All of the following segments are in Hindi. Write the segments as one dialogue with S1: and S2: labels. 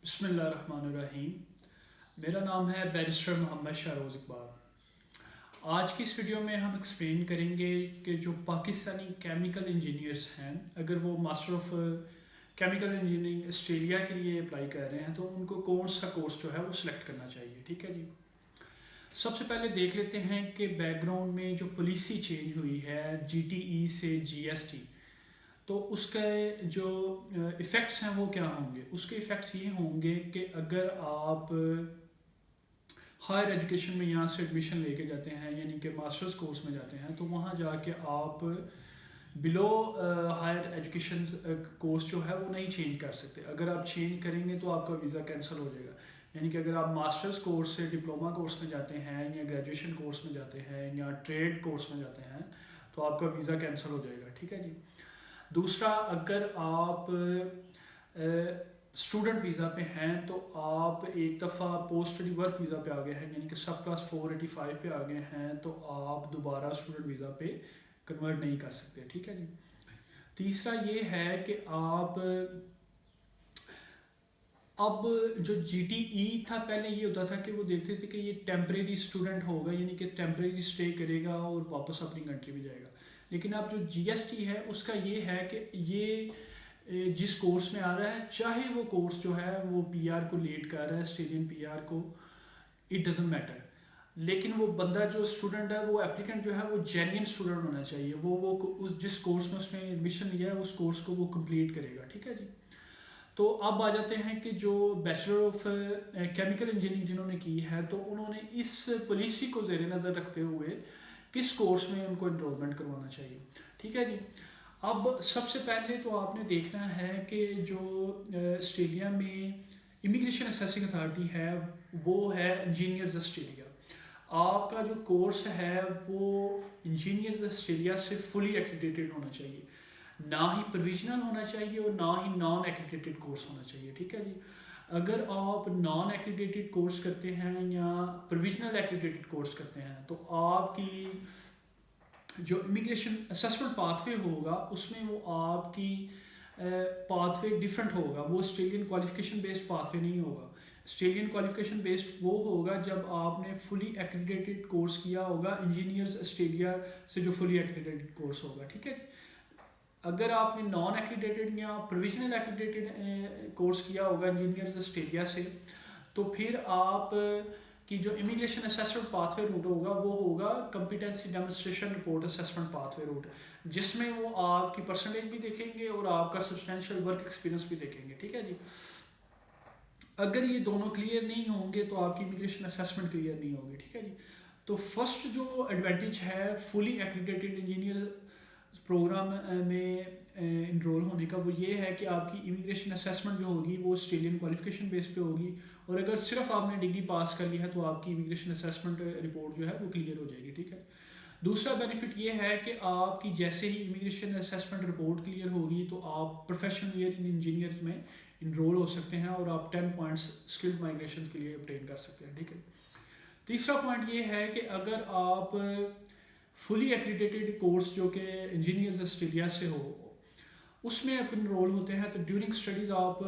S1: बिस्मिल्लाहिर्रहमानिर्रहीम। मेरा नाम है बैरिस्टर मोहम्मद शाहरोज़ इकबाल। आज की इस वीडियो में हम एक्सप्लेन करेंगे कि जो पाकिस्तानी केमिकल इंजीनियर्स हैं, अगर वो master of chemical engineering Australia के लिए अप्लाई कर रहे हैं तो उनको कौन सा कोर्स जो है वो सिलेक्ट करना चाहिए। ठीक है जी। सबसे पहले देख लेते हैं कि बैकग्राउंड में जो पॉलिसी चेंज हुई है जीटीई से जीएसटी, तो उसके जो इफ़ेक्ट्स हैं वो क्या होंगे। उसके इफ़ेक्ट्स ये होंगे कि अगर आप हायर एजुकेशन में यहाँ से एडमिशन लेके जाते हैं, यानी कि मास्टर्स कोर्स में जाते हैं, तो वहाँ जाके आप बिलो हायर एजुकेशन कोर्स जो है वो नहीं चेंज कर सकते। अगर आप चेंज करेंगे तो आपका वीज़ा कैंसिल हो जाएगा। यानी कि अगर आप मास्टर्स कोर्स से डिप्लोमा कोर्स में जाते हैं या ग्रेजुएशन कोर्स में जाते हैं या ट्रेड कोर्स में जाते हैं तो आपका वीज़ा कैंसिल हो जाएगा। ठीक है जी। दूसरा, अगर आप स्टूडेंट वीज़ा पे हैं तो आप एक दफ़ा पोस्ट स्टडी वर्क वीज़ा पे आ गए हैं, यानी कि सब क्लास 485 पे आ गए हैं, तो आप दोबारा स्टूडेंट वीज़ा पे कन्वर्ट नहीं कर सकते। ठीक है जी। तीसरा ये है कि आप अब जो जीटीई था, पहले ये होता था कि वो देखते थे कि ये टेम्परेरी स्टूडेंट होगा, यानी कि टेम्परेरी स्टे करेगा और वापस अपनी कंट्री में जाएगा। लेकिन अब जो जीएसटी है उसका ये है कि ये जिस कोर्स में आ रहा है, चाहे वो कोर्स जो है वो पीआर को लीड कर रहा है, ऑस्ट्रेलियन पीआर को, इट डजेंट मैटर। लेकिन वो बंदा जो स्टूडेंट है, वो एप्लीकेंट जो है वो जेन्युइन स्टूडेंट होना चाहिए। वो उस जिस कोर्स में उसने एडमिशन लिया है उस कोर्स को वो कंप्लीट करेगा। ठीक है जी। तो अब आ जाते हैं कि जो बैचलर ऑफ केमिकल इंजीनियरिंग जिन्होंने की है, तो उन्होंने इस पॉलिसी को ज़ेर नज़र रखते हुए किस कोर्स में उनको इनरोलमेंट करवाना चाहिए। ठीक है जी। अब सबसे पहले तो आपने देखना है कि जो ऑस्ट्रेलिया में इमिग्रेशन असेसिंग अथॉरिटी है वो है इंजीनियर्स ऑस्ट्रेलिया। आपका जो कोर्स है वो इंजीनियर्स ऑस्ट्रेलिया से फुली एक्रेडिटेड होना चाहिए, ना ही प्रोविजनल होना चाहिए और ना ही नॉन एक्रेडिटेड कोर्स होना चाहिए। ठीक है जी। अगर आप नॉन एक्रेडिटेड कोर्स करते हैं या प्रोविजनल एक्रेडिटेड कोर्स करते हैं तो आपकी जो इमिग्रेशन असेसमेंट पाथवे होगा उसमें वो आपकी पाथवे डिफरेंट होगा। वो ऑस्ट्रेलियन क्वालिफिकेशन बेस्ड पाथवे नहीं होगा। ऑस्ट्रेलियन क्वालिफिकेशन बेस्ड वो होगा जब आपने फुली एक्रेडिटेड कोर्स किया होगा इंजीनियर्स ऑस्ट्रेलिया से, जो फुली एक्रेडिटेड कोर्स होगा। ठीक है। अगर आपने नॉन एक्रेडिटेड या प्रोविजनल एक्रेडिटेड कोर्स किया होगा इंजीनियर्स ऑस्ट्रेलिया से, तो फिर आप की जो इमिग्रेशन असेसमेंट पाथवे रूट होगा वो होगा competency demonstration report assessment pathway route, जिसमें वो आपकी परसेंटेज भी देखेंगे और आपका सब्सटेंशियल वर्क एक्सपीरियंस भी देखेंगे। ठीक है जी। अगर ये दोनों क्लियर नहीं होंगे तो आपकी इमिग्रेशन असेसमेंट क्लियर नहीं होगी। ठीक है जी। तो फर्स्ट जो एडवांटेज है फुली एक्रेडिटेड इंजीनियर प्रोग्राम में इनरोल होने का, वो ये है कि आपकी इमिग्रेशन असेसमेंट जो होगी वो ऑस्ट्रेलियन क्वालिफिकेशन बेस पे होगी, और अगर सिर्फ आपने डिग्री पास कर ली है तो आपकी इमिग्रेशन असेसमेंट रिपोर्ट जो है वो क्लियर हो जाएगी। ठीक है। दूसरा बेनिफिट ये है कि आपकी जैसे ही इमिग्रेशन असेसमेंट रिपोर्ट क्लियर होगी तो आप प्रोफेशनल ईयर इन इंजीनियर्स में इनरोल हो सकते हैं और आप 10 पॉइंट्स स्किल्ड माइग्रेशन के लिए ऑब्टेन कर सकते हैं। ठीक है। तीसरा पॉइंट ये है कि अगर आप फुली एक्रेडिटेड कोर्स जो कि इंजीनियर्स ऑस्ट्रेलिया से हो उसमें आप इनरोल होते हैं तो ड्यूरिंग स्टडीज़ आप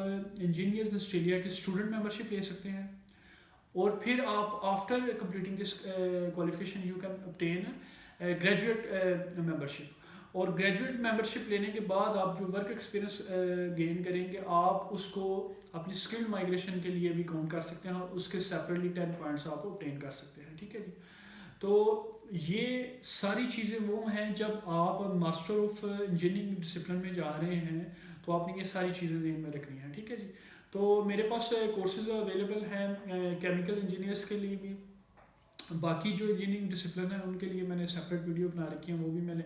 S1: इंजीनियर्स ऑस्ट्रेलिया की स्टूडेंट मेंबरशिप ले सकते हैं, और फिर आप after completing this qualification you can obtain graduate membership. और ग्रेजुएट मेंबरशिप लेने के बाद आप जो वर्क एक्सपीरियंस गेन करेंगे आप उसको अपनी स्किल्ड माइग्रेशन के लिए भी काउंट कर सकते हैं और उसके सेपरेटली 10 पॉइंट्स आप ऑब्टेन कर सकते हैं। ठीक है जी। तो ये सारी चीज़ें वो हैं जब आप मास्टर ऑफ इंजीनियरिंग डिसिप्लिन में जा रहे हैं तो आपने ये सारी चीज़ें ध्यान में रखनी है। ठीक है जी। तो मेरे पास कोर्सेज अवेलेबल हैं केमिकल इंजीनियर्स के लिए भी, बाकी जो इंजीनियरिंग डिसिप्लिन है उनके लिए मैंने सेपरेट वीडियो बना रखी है, वो भी मैंने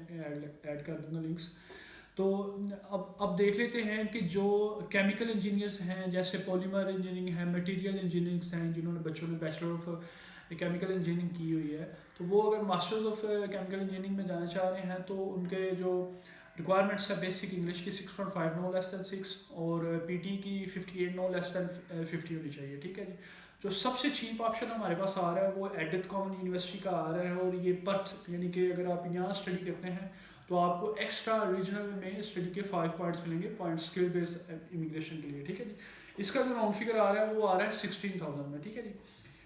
S1: ऐड कर दूंगा लिंक्स। तो अब देख लेते हैं कि जो केमिकल इंजीनियर्स हैं, जैसे पॉलीमर इंजीनियरिंग है, मटेरियल इंजीनियरिंग्स हैं, जिन्होंने बच्चों ने बैचलर ऑफ केमिकल इंजीनियरिंग की हुई है, तो वो अगर मास्टर्स ऑफ केमिकल इंजीनियरिंग में जाना चाह रहे हैं तो उनके जो रिक्वायरमेंट्स है बेसिक इंग्लिश की 6.5 नो लेस दैन 6 और पीटी की 58 नो लेस दैन 50 होनी चाहिए। ठीक है जी। जो सबसे चीप ऑप्शन हमारे पास आ रहा है वो एडिथ कॉमन यूनिवर्सिटी का आ रहा है, और ये पर्थ, यानी कि अगर आप यहाँ स्टडी करते हैं तो आपको एक्स्ट्रा रीजनल में स्टडी के 5 पॉइंट्स मिलेंगे, पॉइंट स्किल बेस्ड इमिग्रेशन के लिए। ठीक है जी। इसका जो राउंड फिगर आ रहा है वो आ रहा है 16,000 में, ठीक है जी।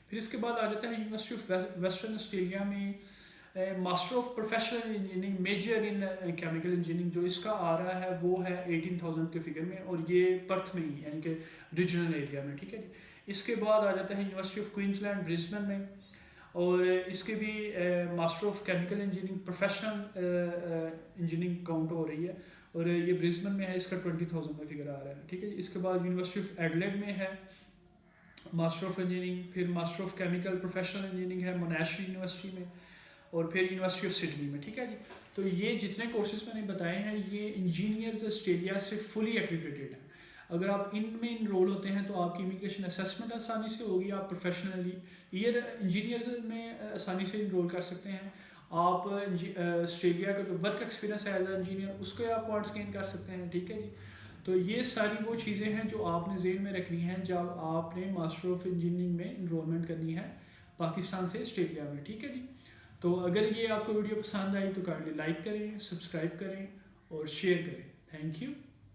S1: फिर इसके बाद आ जाता है यूनिवर्सिटी ऑफ वेस्टर्न ऑस्ट्रेलिया में master of professional engineering major in chemical engineering, जो इसका आ रहा है वो है 18,000 के फिगर में, और ये पर्थ में ही यानी कि रीजनल एरिया में, ठीक है जी। इसके बाद आ जाता है यूनिवर्सिटी ऑफ क्वींसलैंड ब्रिस्बेन में, और इसके भी master of chemical engineering professional engineering count हो रही है, और ये ब्रिस्बेन में है, इसका 20,000 में फिगर आ रहा है, ठीक है। इसके बाद यूनिवर्सिटी ऑफ एडलेड में है मास्टर ऑफ इंजीनियरिंग, फिर master of chemical professional engineering है मोनाश यूनिवर्सिटी में, और फिर यूनिवर्सिटी ऑफ सिडनी में, ठीक है जी। तो ये जितने कोर्सेज मैंने बताए हैं ये इंजीनियर्स ऑस्ट्रेलिया से फुली एक्रीडिटेड हैं। अगर आप इनमें इनरोल होते हैं तो आपकी इमिग्रेशन असेसमेंट आसानी से होगी, आप प्रोफेशनली ईयर इंजीनियर्स में आसानी से इनरोल कर सकते हैं। आप ऑस्ट्रेलिया का जो वर्क एक्सपीरियंस है एज ए इंजीनियर उसके आप पॉइंट्स गेन कर सकते हैं, ठीक है जी। तो ये सारी वो चीज़ें हैं जो आपने जेहन में रखनी है जब आपने मास्टर ऑफ इंजीनियरिंग में इनरोलमेंट करनी है पाकिस्तान से ऑस्ट्रेलिया में, ठीक है जी। तो अगर ये आपको वीडियो पसंद आई तो काइंडली लाइक करें, सब्सक्राइब करें और शेयर करें। Thank you.